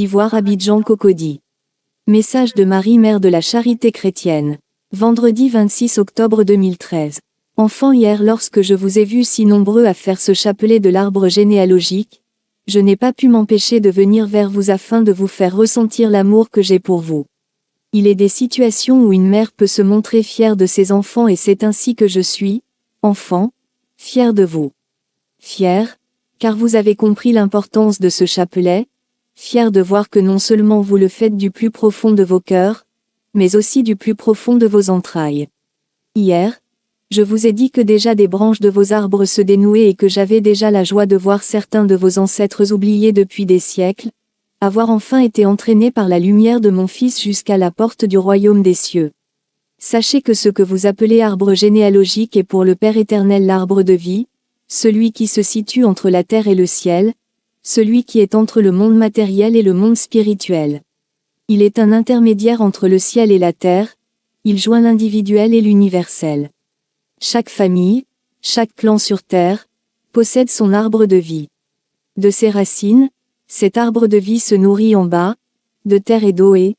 Ivoire Abidjan Cocody. Message de Marie Mère de la Charité chrétienne. Vendredi 26 octobre 2013. Enfants, hier lorsque je vous ai vus si nombreux à faire ce chapelet de l'arbre généalogique, je n'ai pas pu m'empêcher de venir vers vous afin de vous faire ressentir l'amour que j'ai pour vous. Il est des situations où une mère peut se montrer fière de ses enfants et c'est ainsi que je suis, enfant, fière de vous. Fière, car vous avez compris l'importance de ce chapelet, fière de voir que non seulement vous le faites du plus profond de vos cœurs, mais aussi du plus profond de vos entrailles. Hier, je vous ai dit que déjà des branches de vos arbres se dénouaient et que j'avais déjà la joie de voir certains de vos ancêtres oubliés depuis des siècles, avoir enfin été entraînés par la lumière de mon Fils jusqu'à la porte du royaume des cieux. Sachez que ce que vous appelez arbre généalogique est pour le Père éternel l'arbre de vie, celui qui se situe entre la terre et le ciel, celui qui est entre le monde matériel et le monde spirituel. Il est un intermédiaire entre le ciel et la terre, il joint l'individuel et l'universel. Chaque famille, chaque clan sur terre, possède son arbre de vie. De ses racines, cet arbre de vie se nourrit en bas, de terre et d'eau et,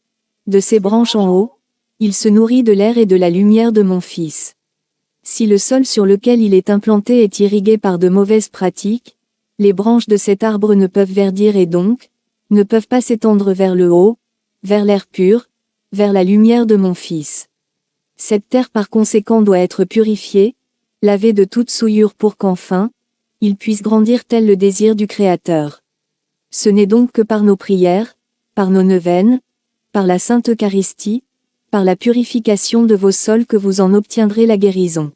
de ses branches en haut, il se nourrit de l'air et de la lumière de mon Fils. Si le sol sur lequel il est implanté est irrigué par de mauvaises pratiques, les branches de cet arbre ne peuvent verdir et donc, ne peuvent pas s'étendre vers le haut, vers l'air pur, vers la lumière de mon Fils. Cette terre par conséquent doit être purifiée, lavée de toute souillure pour qu'enfin, il puisse grandir tel le désir du Créateur. Ce n'est donc que par nos prières, par nos neuvaines, par la Sainte Eucharistie, par la purification de vos sols que vous en obtiendrez la guérison.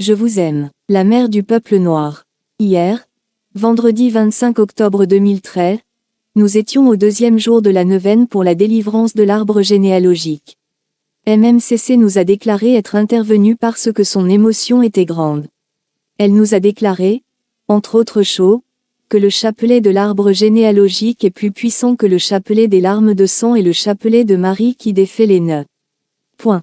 Je vous aime, la mère du peuple noir. Hier, vendredi 25 octobre 2013, nous étions au 2e jour de la neuvaine pour la délivrance de l'arbre généalogique. MMCC nous a déclaré être intervenu parce que son émotion était grande. Elle nous a déclaré, entre autres choses, que le chapelet de l'arbre généalogique est plus puissant que le chapelet des larmes de sang et le chapelet de Marie qui défait les nœuds. Point.